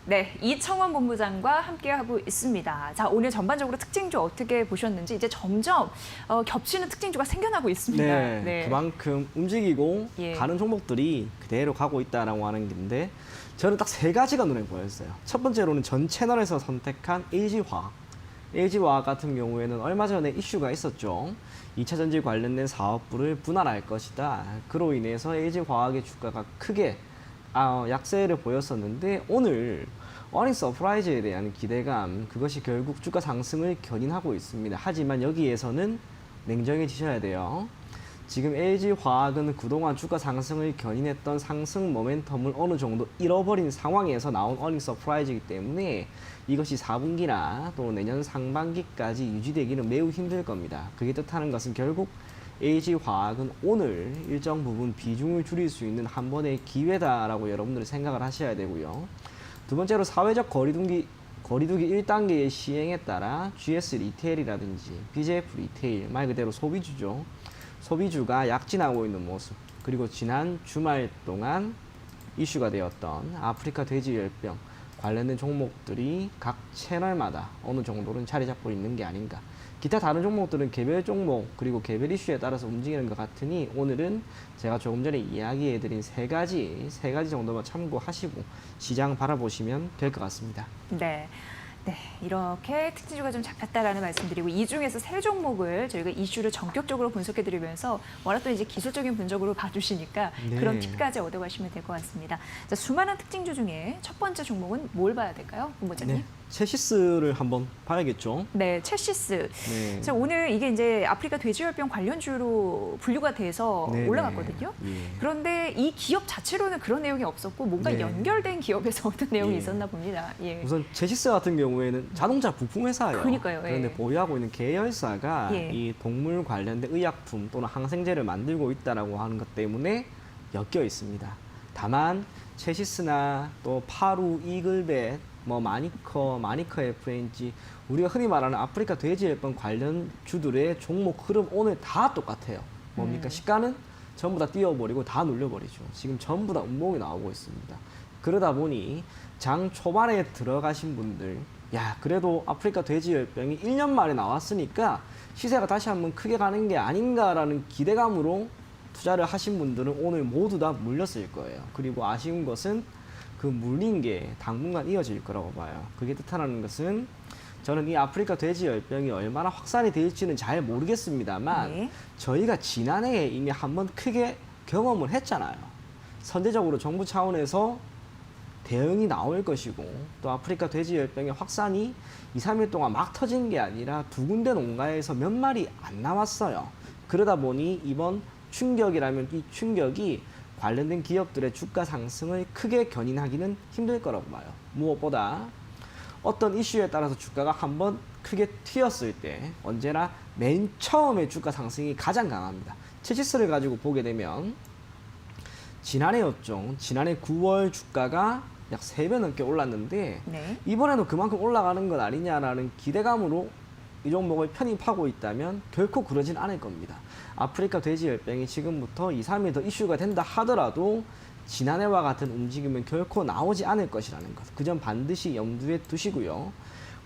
네, 이청원 본부장과 함께하고 있습니다. 자, 오늘 전반적으로 특징주 어떻게 보셨는지 이제 점점 겹치는 특징주가 생겨나고 있습니다. 네, 그만큼 움직이고 예. 가는 종목들이 그대로 가고 있다라고 하는 건데 저는 딱 세 가지가 눈에 보였어요. 첫 번째로는 전 채널에서 선택한 LG화학. LG화학 같은 경우에는 얼마 전에 이슈가 있었죠. 2차 전지 관련된 사업부를 분할할 것이다. 그로 인해서 LG화학의 주가가 크게 약세를 보였었는데 오늘 어닝 서프라이즈에 대한 기대감, 그것이 결국 주가 상승을 견인하고 있습니다. 하지만 여기에서는 냉정해지셔야 돼요. 지금 LG화학은 그동안 주가 상승을 견인했던 상승 모멘텀을 어느 정도 잃어버린 상황에서 나온 어닝 서프라이즈이기 때문에 이것이 4분기나 또 내년 상반기까지 유지되기는 매우 힘들 겁니다. 그게 뜻하는 것은 결국 LG화학은 오늘 일정 부분 비중을 줄일 수 있는 한 번의 기회다라고 여러분들이 생각을 하셔야 되고요. 두 번째로 사회적 거리두기 1단계의 시행에 따라 GS 리테일이라든지 BJF 리테일, 말 그대로 소비주죠. 소비주가 약진하고 있는 모습, 그리고 지난 주말 동안 이슈가 되었던 아프리카 돼지열병 관련된 종목들이 각 채널마다 어느 정도는 자리 잡고 있는 게 아닌가. 기타 다른 종목들은 개별 종목 그리고 개별 이슈에 따라서 움직이는 것 같으니 오늘은 제가 조금 전에 이야기해드린 세 가지 정도만 참고하시고 시장 바라보시면 될 것 같습니다. 네. 네, 이렇게 특징주가 좀 잡혔다라는 말씀드리고 이 중에서 세 종목을 저희가 이슈를 전격적으로 분석해드리면서 워낙 또 이제 기술적인 분석으로 봐주시니까 네. 그런 팁까지 얻어가시면 될 것 같습니다. 자, 수많은 특징주 중에 첫 번째 종목은 뭘 봐야 될까요, 본부장님? 네, 체시스를 한번 봐야겠죠. 네, 체시스. 네. 자, 오늘 이게 이제 아프리카 돼지열병 관련주로 분류가 돼서 네, 올라갔거든요. 네. 예. 그런데 이 기업 자체로는 그런 내용이 없었고 뭔가 네. 연결된 기업에서 어떤 내용이 예. 있었나 봅니다. 예. 우선 체시스 같은 경우에는 자동차 부품 회사예요. 그러니까요, 예. 그런데 보유하고 있는 계열사가 예. 이 동물 관련된 의약품 또는 항생제를 만들고 있다라고 하는 것 때문에 엮여 있습니다. 다만 체시스나 또 파루, 이글벳, 뭐 마니커 FNG, 우리가 흔히 말하는 아프리카 돼지열병 관련 주들의 종목 흐름 오늘 다 똑같아요. 뭡니까? 시가는 전부 다 띄워버리고 다 눌려버리죠. 지금 전부 다 음봉이 나오고 있습니다. 그러다 보니 장 초반에 들어가신 분들, 야 그래도 아프리카 돼지열병이 1년 만에 나왔으니까 시세가 다시 한번 크게 가는 게 아닌가라는 기대감으로 투자를 하신 분들은 오늘 모두 다 물렸을 거예요. 그리고 아쉬운 것은 그 물린 게 당분간 이어질 거라고 봐요. 그게 뜻하는 것은 저는 이 아프리카 돼지열병이 얼마나 확산이 될지는 잘 모르겠습니다만 네. 저희가 지난해에 이미 한번 크게 경험을 했잖아요. 선제적으로 정부 차원에서 대응이 나올 것이고 또 아프리카 돼지열병의 확산이 2, 3일 동안 막 터진 게 아니라 두 군데 농가에서 몇 마리 안 나왔어요. 그러다 보니 이번 충격이라면 이 충격이 관련된 기업들의 주가 상승을 크게 견인하기는 힘들 거라고 봐요. 무엇보다 어떤 이슈에 따라서 주가가 한번 크게 튀었을 때 언제나 맨 처음에 주가 상승이 가장 강합니다. 체시스를 가지고 보게 되면 지난해였죠. 지난해 9월 주가가 약 3배 넘게 올랐는데 네. 이번에도 그만큼 올라가는 것 아니냐라는 기대감으로 이 종목을 편입하고 있다면 결코 그러진 않을 겁니다. 아프리카 돼지열병이 지금부터 2, 3일 더 이슈가 된다 하더라도 지난해와 같은 움직임은 결코 나오지 않을 것이라는 것. 그 점 반드시 염두에 두시고요.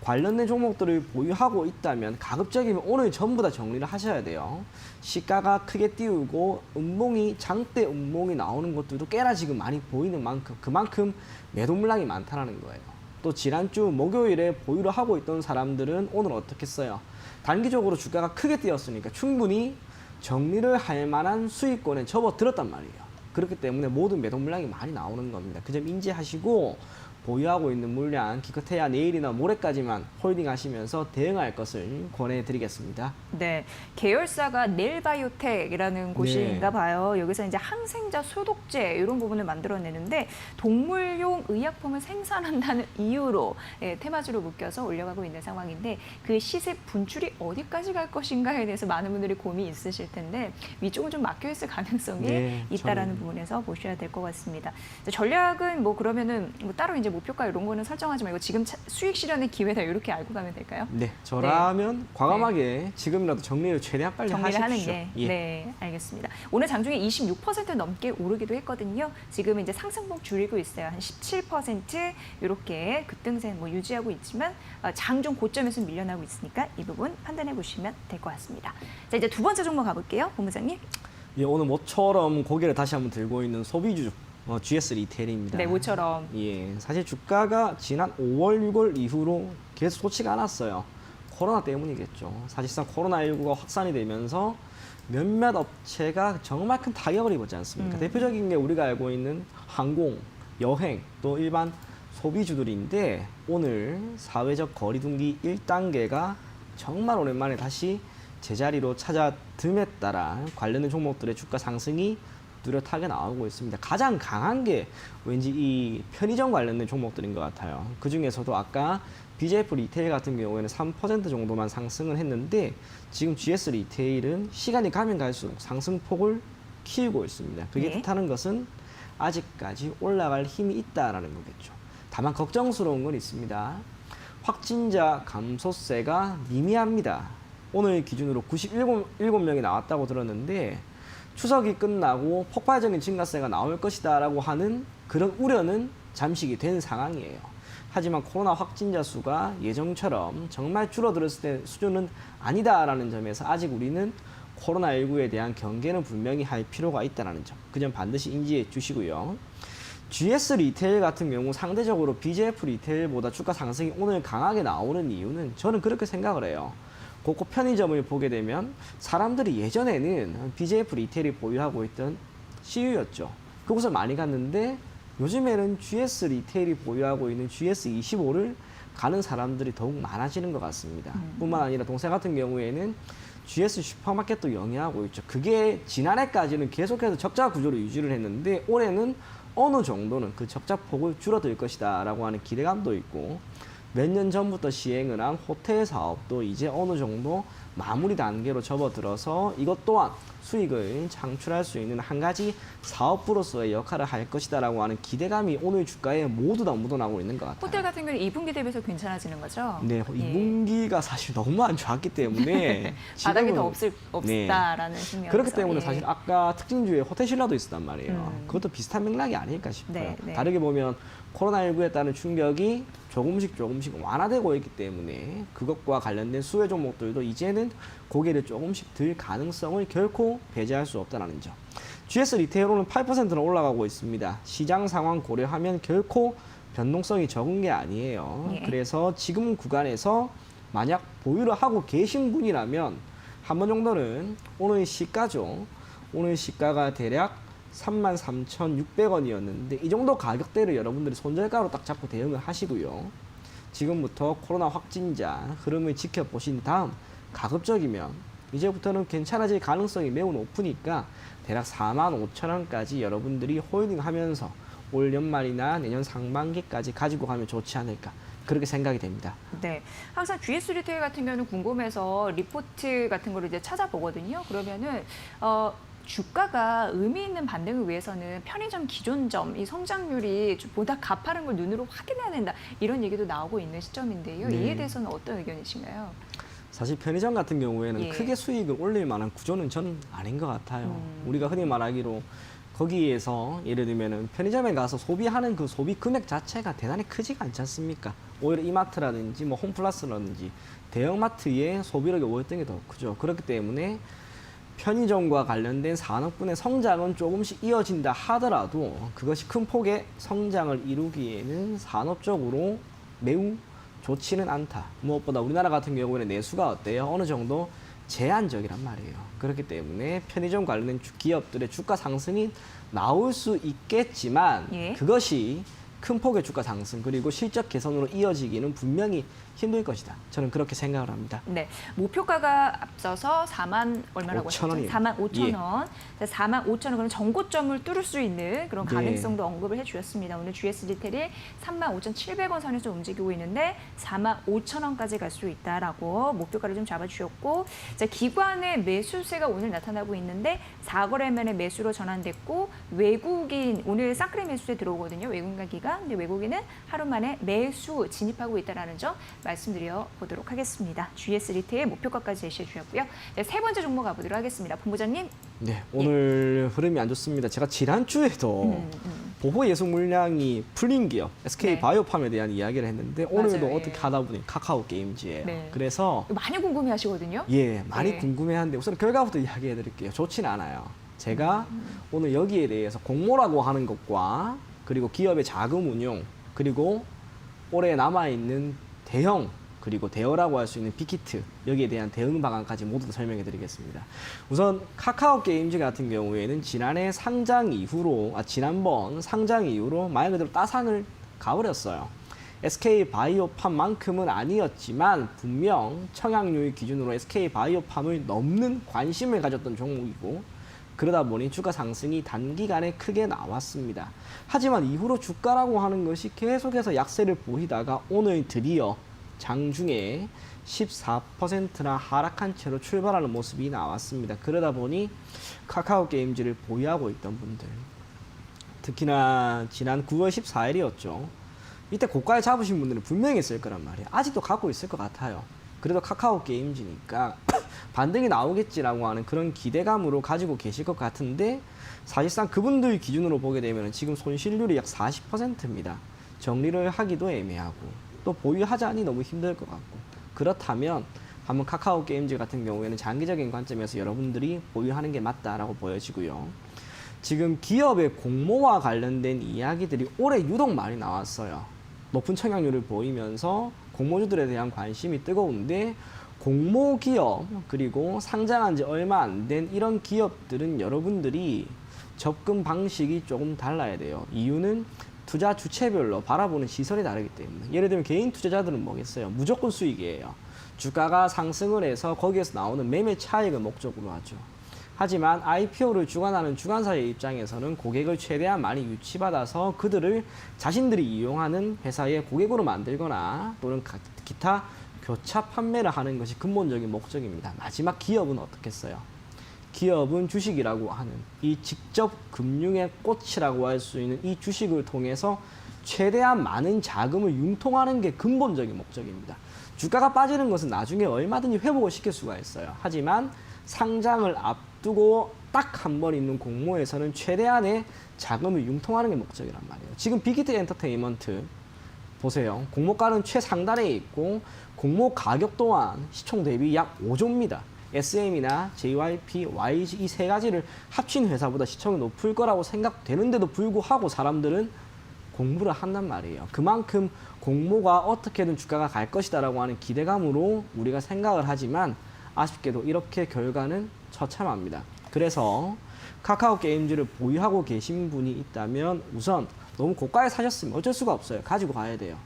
관련된 종목들을 보유하고 있다면 가급적이면 오늘 전부 다 정리를 하셔야 돼요. 시가가 크게 띄우고 장대 음봉이 나오는 것들도 꽤나 지금 많이 보이는 만큼 그만큼 매도 물량이 많다는 거예요. 또 지난주 목요일에 보유를 하고 있던 사람들은 오늘 어떻겠어요? 단기적으로 주가가 크게 뛰었으니까 충분히 정리를 할 만한 수익권에 접어들었단 말이에요. 그렇기 때문에 모든 매도 물량이 많이 나오는 겁니다. 그 점 인지하시고 보유하고 있는 물량 기껏해야 내일이나 모레까지만 홀딩 하시면서 대응할 것을 권해드리겠습니다. 네, 계열사가 넬바이오텍이라는 곳인가 봐요. 여기서 이제 항생제, 소독제 이런 부분을 만들어내는데 동물용 의약품을 생산한다는 이유로 테마주로 묶여서 올려가고 있는 상황인데 그 시세 분출이 어디까지 갈 것인가에 대해서 많은 분들이 고민이 있으실 텐데 위쪽은 좀 막혀 있을 가능성이 있다라는 부분에서 보셔야 될 것 같습니다. 전략은 뭐 그러면은 뭐 따로 이제 목표가 이런 거는 설정하지 말고 지금 수익 실현의 기회다 이렇게 알고 가면 될까요? 네, 저라면 과감하게 지금이라도 정리를 최대한 빨리 정리를 하는 하십시오. 게. 예. 네, 알겠습니다. 오늘 장중에 26% 넘게 오르기도 했거든요. 지금 이제 상승폭 줄이고 있어요. 한 17% 이렇게 급등세 뭐 유지하고 있지만 장중 고점에서 밀려나고 있으니까 이 부분 판단해 보시면 될 것 같습니다. 자, 이제 두 번째 종목 가볼게요, 본부장님. 예, 오늘 모처럼 고개를 다시 한번 들고 있는 소비주 GS 리테일입니다. 네, 모처럼. 예, 사실 주가가 지난 5월, 6월 이후로 계속 좋지가 않았어요. 코로나 때문이겠죠. 사실상 코로나19가 확산이 되면서 몇몇 업체가 정말 큰 타격을 입었지 않습니까? 대표적인 게 우리가 알고 있는 항공, 여행, 또 일반 소비주들인데 오늘 사회적 거리두기 1단계가 정말 오랜만에 다시 제자리로 찾아듦에 따라 관련된 종목들의 주가 상승이 뚜렷하게 나오고 있습니다. 가장 강한 게 왠지 이 편의점 관련된 종목들인 것 같아요. 그 중에서도 아까 BJF 리테일 같은 경우에는 3% 정도만 상승을 했는데 지금 GS 리테일은 시간이 가면 갈수록 상승폭을 키우고 있습니다. 그게 네. 뜻하는 것은 아직까지 올라갈 힘이 있다라는 거겠죠. 다만 걱정스러운 건 있습니다. 확진자 감소세가 미미합니다. 오늘 기준으로 97명이 나왔다고 들었는데 추석이 끝나고 폭발적인 증가세가 나올 것이다라고 하는 그런 우려는 잠식이 된 상황이에요. 하지만 코로나 확진자 수가 예정처럼 정말 줄어들었을 때 수준은 아니다라는 점에서 아직 우리는 코로나19에 대한 경계는 분명히 할 필요가 있다는 점. 그 점 반드시 인지해 주시고요. GS 리테일 같은 경우 상대적으로 BJF 리테일보다 주가 상승이 오늘 강하게 나오는 이유는 저는 그렇게 생각을 해요. 곳곳 편의점을 보게 되면 사람들이 예전에는 BJF 리테일이 보유하고 있던 CU였죠. 그곳을 많이 갔는데 요즘에는 GS 리테일이 보유하고 있는 GS25를 가는 사람들이 더욱 많아지는 것 같습니다. 뿐만 아니라 동생 같은 경우에는 GS 슈퍼마켓도 영위하고 있죠. 그게 지난해까지는 계속해서 적자 구조를 유지를 했는데 올해는 어느 정도는 그 적자 폭을 줄어들 것이다 라고 하는 기대감도 있고 몇 년 전부터 시행을 한 호텔 사업도 이제 어느 정도 마무리 단계로 접어들어서 이것 또한 수익을 창출할 수 있는 한 가지 사업부로서의 역할을 할 것이다라고 하는 기대감이 오늘 주가에 모두 다 묻어나고 있는 것 같아요. 호텔 같은 경우는 2분기 대비해서 괜찮아지는 거죠? 네, 예. 2분기가 사실 너무 안 좋았기 때문에 바닥이 더 지금은 없다라는 측면에서. 그렇기 때문에 예. 사실 아까 특징주에 호텔 신라도 있었단 말이에요. 그것도 비슷한 맥락이 아닐까 싶어요. 네, 네. 다르게 보면 코로나19에 따른 충격이 조금씩 완화되고 있기 때문에 그것과 관련된 수혜 종목들도 이제는 고개를 조금씩 들 가능성을 결코 배제할 수 없다는 점. GS 리테일로는 8%는 올라가고 있습니다. 시장 상황 고려하면 결코 변동성이 적은 게 아니에요. 예. 그래서 지금 구간에서 만약 보유를 하고 계신 분이라면 한 번 정도는 오늘 시가죠. 오늘 시가가 대략 33,600원이었는데 이 정도 가격대를 여러분들이 손절가로 딱 잡고 대응을 하시고요. 지금부터 코로나 확진자 흐름을 지켜보신 다음 가급적이면 이제부터는 괜찮아질 가능성이 매우 높으니까 대략 45,000원까지 여러분들이 홀딩하면서 올 연말이나 내년 상반기까지 가지고 가면 좋지 않을까 그렇게 생각이 됩니다. 네, 항상 GS 리테일 같은 경우는 궁금해서 리포트 같은 거를 이제 찾아보거든요. 그러면은 주가가 의미 있는 반등을 위해서는 편의점 기존점 이 성장률이 좀 보다 가파른 걸 눈으로 확인해야 된다 이런 얘기도 나오고 있는 시점인데요. 네. 이에 대해서는 어떤 의견이신가요? 사실 편의점 같은 경우에는 예. 크게 수익을 올릴 만한 구조는 저는 아닌 것 같아요. 우리가 흔히 말하기로 거기에서 예를 들면은 편의점에 가서 소비하는 그 소비 금액 자체가 대단히 크지가 않지 않습니까? 오히려 이마트라든지 뭐 홈플러스라든지 대형마트의 소비력이 월등히 더 크죠. 그렇기 때문에 편의점과 관련된 산업군의 성장은 조금씩 이어진다 하더라도 그것이 큰 폭의 성장을 이루기에는 산업적으로 매우 좋지는 않다. 무엇보다 우리나라 같은 경우에는 내수가 어때요? 어느 정도 제한적이란 말이에요. 그렇기 때문에 편의점 관련된 기업들의 주가 상승이 나올 수 있겠지만 예. 그것이 큰 폭의 주가 상승 그리고 실적 개선으로 이어지기는 분명히 힘들 것이다. 저는 그렇게 생각을 합니다. 네, 목표가가 앞서서 4만 얼마라고 하셨죠? 5,000원이에요. 4만 5천 예. 원. 4만 5천 원 그럼 전고점을 뚫을 수 있는 그런 네. 가능성도 언급을 해주셨습니다. 오늘 GS 리테일이 3만 5,700원 선에서 움직이고 있는데 4만 5천 원까지 갈 수 있다라고 목표가를 좀 잡아주셨고, 자, 기관의 매수세가 오늘 나타나고 있는데 4거래면의 매수로 전환됐고 외국인 오늘 쌍크레 매수세 들어오거든요. 외국인 가기가 있습니다. 근데 외국인은 하루 만에 매수 진입하고 있다는 점 말씀드려 보도록 하겠습니다. GS 리테일 목표가까지 제시해 주셨고요. 네, 세 번째 종목 가보도록 하겠습니다. 본부장님. 네, 오늘 흐름이 안 좋습니다. 제가 지난주에도 보호 예속 물량이 풀린 기업 SK 네. 바이오팜에 대한 이야기를 했는데 오늘도 맞아요. 어떻게 하다 보니 카카오 게임즈예요. 네. 그래서 많이 궁금해하시거든요. 예, 많이 네. 궁금해하는데 우선 결과부터 이야기해 드릴게요. 좋진 않아요. 제가 오늘 여기에 대해서 공모라고 하는 것과 그리고 기업의 자금 운용 그리고 올해 남아있는 대형 그리고 대여라고 할 수 있는 빅히트 여기에 대한 대응 방안까지 모두 다 설명해 드리겠습니다. 우선 카카오 게임즈 같은 경우에는 지난번 상장 이후로 말 그대로 따상을 가버렸어요. SK 바이오팜만큼은 아니었지만 분명 청약률 기준으로 SK 바이오팜을 넘는 관심을 가졌던 종목이고 그러다 보니 주가 상승이 단기간에 크게 나왔습니다. 하지만 이후로 주가라고 하는 것이 계속해서 약세를 보이다가 오늘 드디어 장중에 14%나 하락한 채로 출발하는 모습이 나왔습니다. 그러다 보니 카카오 게임즈를 보유하고 있던 분들 특히나 지난 9월 14일이었죠. 이때 고가에 잡으신 분들은 분명히 있을 거란 말이에요. 아직도 갖고 있을 것 같아요. 그래도 카카오 게임즈니까 반등이 나오겠지라고 하는 그런 기대감으로 가지고 계실 것 같은데 사실상 그분들 기준으로 보게 되면 지금 손실률이 약 40%입니다. 정리를 하기도 애매하고 또 보유하자니 너무 힘들 것 같고 그렇다면 한번 카카오 게임즈 같은 경우에는 장기적인 관점에서 여러분들이 보유하는 게 맞다라고 보여지고요. 지금 기업의 공모와 관련된 이야기들이 올해 유독 많이 나왔어요. 높은 청약률을 보이면서 공모주들에 대한 관심이 뜨거운데 공모 기업 그리고 상장한 지 얼마 안 된 이런 기업들은 여러분들이 접근 방식이 조금 달라야 돼요. 이유는 투자 주체별로 바라보는 시선이 다르기 때문에. 예를 들면 개인 투자자들은 뭐겠어요? 무조건 수익이에요. 주가가 상승을 해서 거기에서 나오는 매매 차익을 목적으로 하죠. 하지만 IPO를 주관하는 주관사의 입장에서는 고객을 최대한 많이 유치받아서 그들을 자신들이 이용하는 회사의 고객으로 만들거나 또는 기타 교차 판매를 하는 것이 근본적인 목적입니다. 마지막 기업은 어떻겠어요? 기업은 주식이라고 하는 이 직접 금융의 꽃이라고 할 수 있는 이 주식을 통해서 최대한 많은 자금을 융통하는 게 근본적인 목적입니다. 주가가 빠지는 것은 나중에 얼마든지 회복을 시킬 수가 있어요. 하지만 상장을 앞두고 딱 한 번 있는 공모에서는 최대한의 자금을 융통하는 게 목적이란 말이에요. 지금 빅히트 엔터테인먼트 보세요. 공모가는 최상단에 있고 공모 가격 또한 시총 대비 약 5조입니다. SM이나 JYP, YG 이 세 가지를 합친 회사보다 시총이 높을 거라고 생각되는데도 불구하고 사람들은 공부를 한단 말이에요. 그만큼 공모가 어떻게든 주가가 갈 것이다라고 하는 기대감으로 우리가 생각을 하지만 아쉽게도 이렇게 결과는 처참합니다. 그래서 카카오 게임즈를 보유하고 계신 분이 있다면 우선 너무 고가에 사셨으면 어쩔 수가 없어요. 가지고 가야 돼요.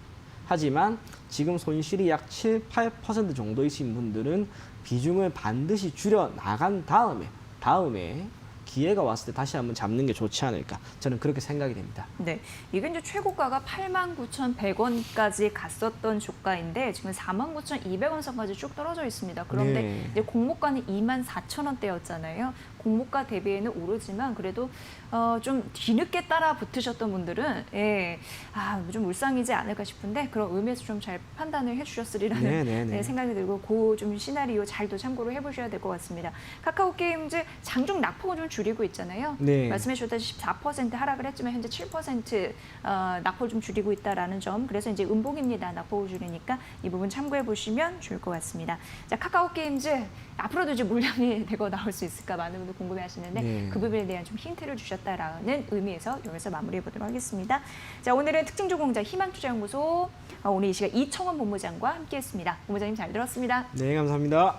하지만 지금 손실이 약 7, 8% 정도이신 분들은 비중을 반드시 줄여 나간 다음에 기회가 왔을 때 다시 한번 잡는 게 좋지 않을까 저는 그렇게 생각이 됩니다. 네, 이게 이제 최고가가 89,100원까지 갔었던 주가인데 지금 49,200원 선까지 쭉 떨어져 있습니다. 그런데 네. 이제 공모가는 24,000원대였잖아요. 공모가 대비에는 오르지만 그래도 좀 뒤늦게 따라 붙으셨던 분들은 좀 울상이지 않을까 싶은데 그런 의미에서 좀 잘 판단을 해주셨으리라는 네, 생각이 들고 그 좀 시나리오 잘도 참고를 해보셔야 될 것 같습니다. 카카오 게임즈 장중 낙폭을 좀 줄이고 있잖아요. 네. 말씀해 주셨다시피 4% 하락을 했지만 현재 7% 낙폭을 좀 줄이고 있다라는 점. 그래서 이제 음봉입니다. 낙폭을 줄이니까 이 부분 참고해 보시면 좋을 것 같습니다. 자, 카카오 게임즈 앞으로도 이제 물량이 되고 나올 수 있을까 많은 분들 궁금해하시는데 네. 그 부분에 대한 좀 힌트를 주셨다라는 의미에서 여기서 마무리해 보도록 하겠습니다. 자, 오늘은 특징조공자 희망투자연구소 오늘 이 시간 이청원 본부장과 함께했습니다. 본부장님 잘 들었습니다. 네, 감사합니다.